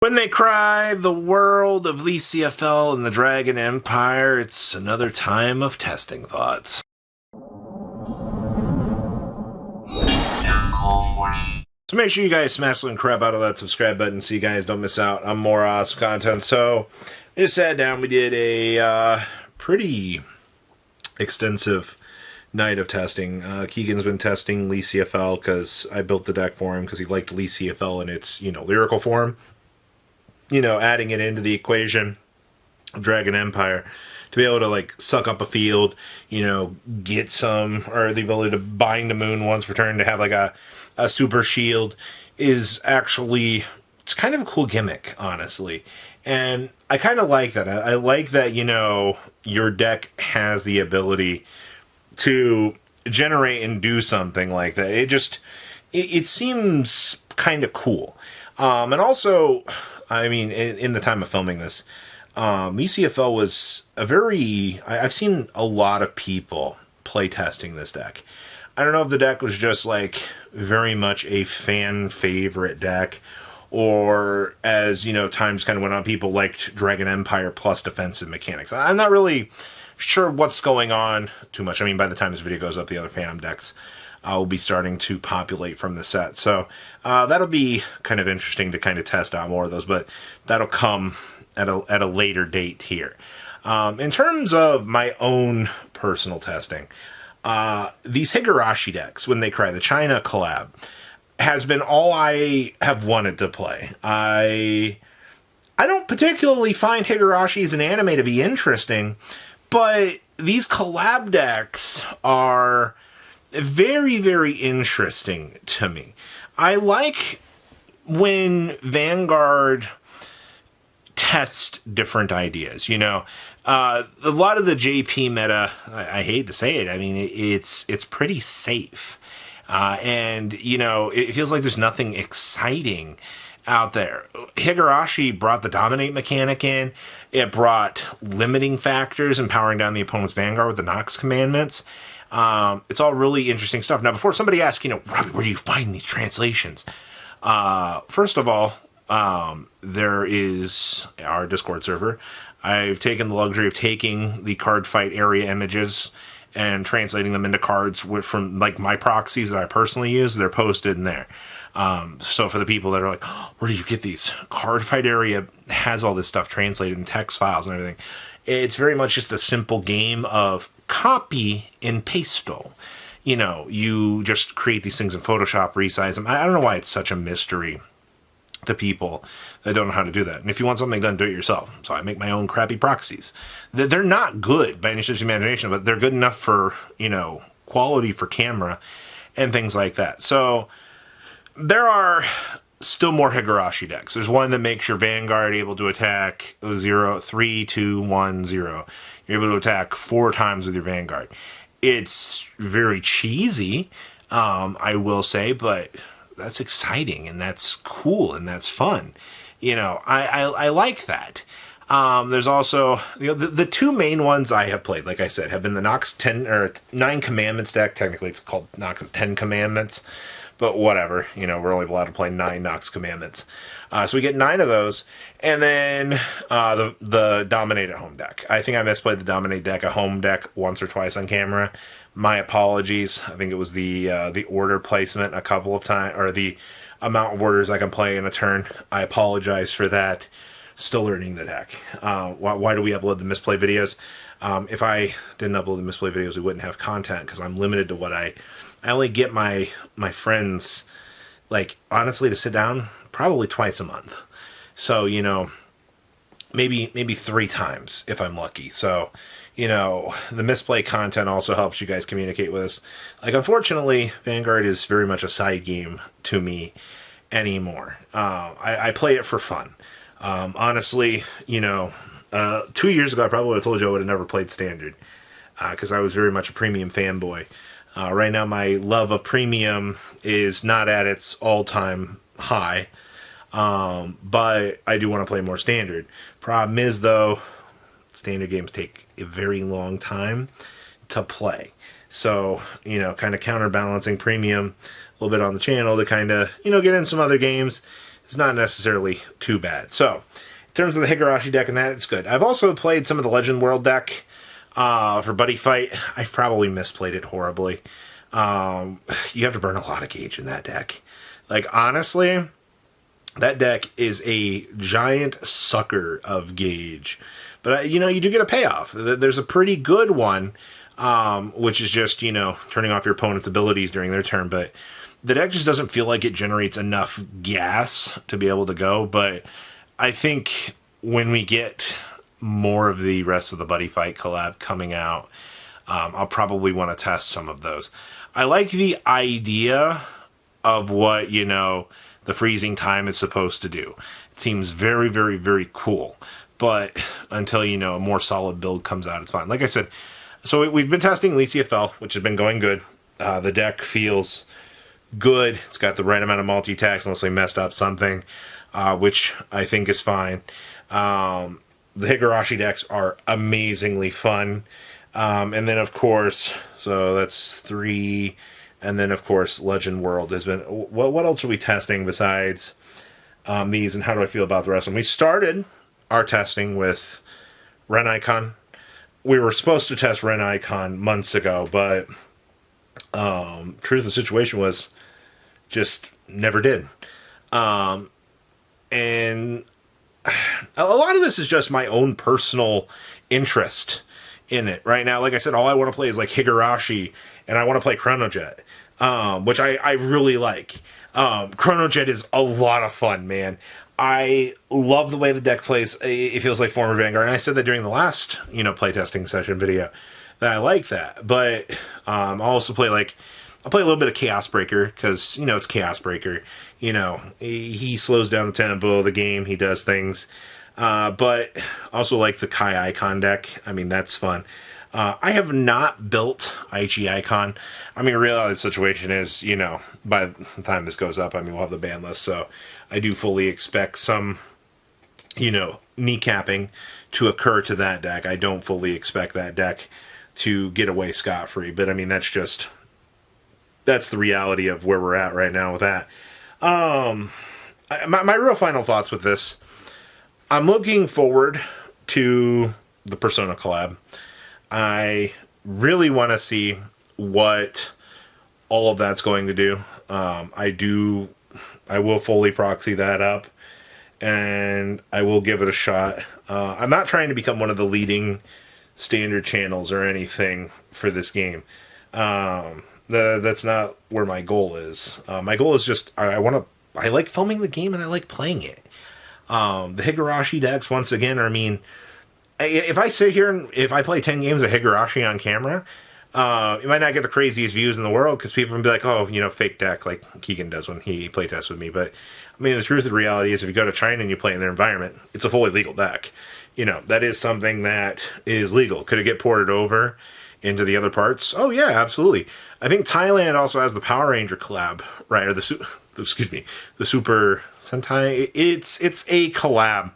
When they cry the world of CFL and the Dragon Empire, it's another time of testing thoughts. So make sure you guys smash the crap out of that subscribe button so you guys don't miss out on more awesome content. So I just sat down, we did a pretty extensive night of testing. Keegan's been testing CFL because I built the deck for him because he liked CFL in its, lyrical form. Adding it into the equation of Dragon Empire to be able to, suck up a field, get some, or the ability to bind the moon once per turn to have, a super shield is actually, it's kind of a cool gimmick, honestly. And I kind of like that. I like that, your deck has the ability to generate and do something like that. It seems kind of cool. And also, I mean, in the time of filming this, ECFL was I've seen a lot of people playtesting this deck. I don't know if the deck was just, very much a fan favorite deck, or as, times kind of went on, people liked Dragon Empire plus defensive mechanics. I'm not really sure what's going on too much. I mean, by the time this video goes up, the other Phantom decks will be starting to populate from the set. So that'll be kind of interesting to kind of test out more of those, but that'll come at a later date here. In terms of my own personal testing, these Higurashi decks, when they cry, the China collab, has been all I have wanted to play. I don't particularly find Higurashi as an anime to be interesting, but these collab decks are very, very interesting to me. I like when Vanguard tests different ideas. A lot of the JP meta, I hate to say it, I mean, it's pretty safe. And, it feels like there's nothing exciting out there. Higurashi brought the dominate mechanic in. It brought limiting factors, empowering down the opponent's Vanguard with the Nox commandments. It's all really interesting stuff. Now, before somebody asks, Robbie, where do you find these translations? First of all, there is our Discord server. I've taken the luxury of taking the Cardfight area images and translating them into cards from my proxies that I personally use. They're posted in there. So for the people that are like, oh, where do you get these? Cardfight area has all this stuff translated in text files and everything. It's very much just a simple game of copy and paste-o. You just create these things in Photoshop, resize them. I don't know why it's such a mystery to people that don't know how to do that. And if you want something done, do it yourself. So I make my own crappy proxies. They're not good by any stretch of imagination, but they're good enough for, quality for camera and things like that. So there are still more Higurashi decks. There's one that makes your Vanguard able to attack 3, 2, 1, 0. You're able to attack 4 times with your Vanguard. It's very cheesy, I will say, but that's exciting and that's cool and that's fun. I like that. There's also, the two main ones I have played, like I said, have been the Nox 10 or 9 Commandments deck. Technically, it's called Nox's 10 Commandments. But whatever, we're only allowed to play 9 Nox Commandments. So we get 9 of those. And then the Dominate at Home deck. I think I misplayed the Dominate deck at Home deck once or twice on camera. My apologies. I think it was the order placement a couple of times, or the amount of orders I can play in a turn. I apologize for that. Still learning the deck. Why do we upload the misplay videos? If I didn't upload the misplay videos, we wouldn't have content because I'm limited to what I only get my friends, honestly, to sit down probably twice a month. So, maybe 3 times if I'm lucky. So, the misplay content also helps you guys communicate with us. Unfortunately, Vanguard is very much a side game to me anymore. I play it for fun. Honestly, 2 years ago, I probably would have told you I would have never played Standard because I was very much a premium fanboy. Right now, my love of premium is not at its all-time high, but I do want to play more Standard. Problem is, though, Standard games take a very long time to play. So, kind of counterbalancing premium a little bit on the channel to kind of, get in some other games. is not necessarily too bad. So, in terms of the Higurashi deck and that, it's good. I've also played some of the Legend World deck for Buddy Fight. I've probably misplayed it horribly. You have to burn a lot of gauge in that deck. Like, honestly, that deck is a giant sucker of gauge. But, you know, you do get a payoff. There's a pretty good one, which is just, you know, turning off your opponent's abilities during their turn. But the deck just doesn't feel like it generates enough gas to be able to go. But I think when we get more of the rest of the Buddy Fight collab coming out, I'll probably want to test some of those. I like the idea of what, you know, the freezing time is supposed to do. It seems very, very, very cool. But until, you know, a more solid build comes out, it's fine. Like I said, so we've been testing LCFL, which has been going good. The deck feels good. It's got the right amount of multi-attacks, unless we messed up something, which I think is fine. The Higurashi decks are amazingly fun. And then, of course, so that's 3. And then, of course, Legend World has been... What else are we testing besides these, and how do I feel about the rest of them? We started our testing with Ren Icon. We were supposed to test Ren Icon months ago, but truth of the situation was just never did. And a lot of this is just my own personal interest in it right now. Like I said, all I want to play is like Higurashi, and I want to play Chronojet, which I really like. Chronojet is a lot of fun, man. I love the way the deck plays. It feels like former Vanguard, and I said that during the last, you know, playtesting session video, that I like that. But I'll also play, like, I'll play a little bit of Chaos Breaker, because, you know, it's Chaos Breaker. You know, he slows down the tempo of the game, he does things. But also like the Kai Icon deck. I mean, that's fun. I have not built Aichi Icon. I mean, really, the situation is, you know, by the time this goes up, I mean, we'll have the ban list, so I do fully expect some, you know, kneecapping to occur to that deck. I don't fully expect that deck to get away scot-free, but I mean, that's the reality of where we're at right now with that. My real final thoughts with this, I'm looking forward to the Persona collab. I really want to see what all of that's going to do. I will fully proxy that up, and I will give it a shot. I'm not trying to become one of the leading standard channels or anything for this game. That's not where my goal is. My goal is just, I like filming the game and I like playing it. The Higurashi decks, once again, I mean, if I sit here and if I play 10 games of Higurashi on camera, you might not get the craziest views in the world, because people will be like, oh, you know, fake deck, like Keegan does when he playtests with me. But, I mean, the truth of the reality is, if you go to China and you play in their environment, it's a fully legal deck. You know, that is something that is legal. Could it get ported over into the other parts? Oh, yeah, absolutely. I think Thailand also has the Power Ranger collab, right? Or the Super Sentai. It's a collab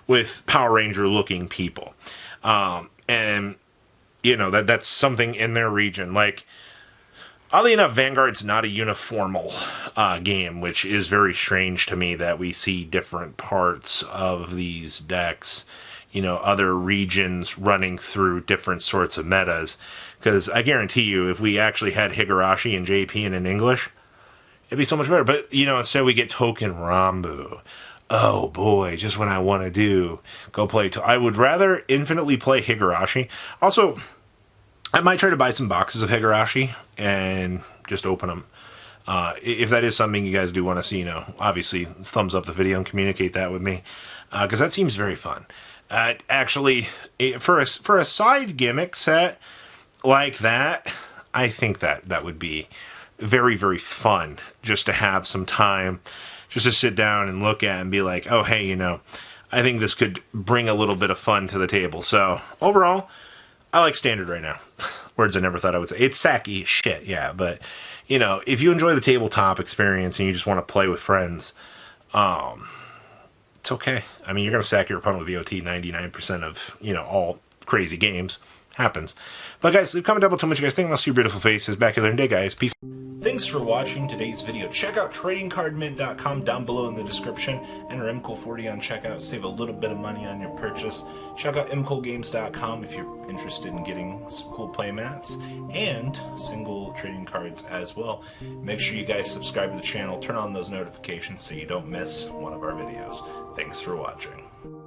with Power Ranger looking people. And, you know, that's something in their region. Like, oddly enough, Vanguard's not a uniformal game, which is very strange to me that we see different parts of these decks, you know, other regions running through different sorts of metas. Because I guarantee you, if we actually had Higurashi and JP and in English, it'd be so much better. But, you know, instead we get Token Rambu. Oh boy, just what I want to do. Go play. I would rather infinitely play Higurashi. Also, I might try to buy some boxes of Higurashi and just open them. If that is something you guys do want to see, you know, obviously thumbs up the video and communicate that with me, because that seems very fun. Actually, for a side gimmick set like that, I think that would be very, very fun, just to have some time, just to sit down and look at and be like, oh, hey, you know, I think this could bring a little bit of fun to the table. So, overall, I like Standard right now. Words I never thought I would say. It's sacky as shit, yeah, but, you know, if you enjoy the tabletop experience and you just want to play with friends, it's okay. I mean, you're going to sack your opponent with VOT 99% of, you know, all crazy games. Happens. But guys, leave a comment down below, tell me what you guys think. I'll see your beautiful faces back here in day, guys. Peace. Thanks for watching today's video. Check out tradingcardmint.com down below in the description. Enter MCool40 on checkout. Save a little bit of money on your purchase. Check out mcoolgames.com if you're interested in getting some cool play mats and single trading cards as well. Make sure you guys subscribe to the channel. Turn on those notifications so you don't miss one of our videos. Thanks for watching.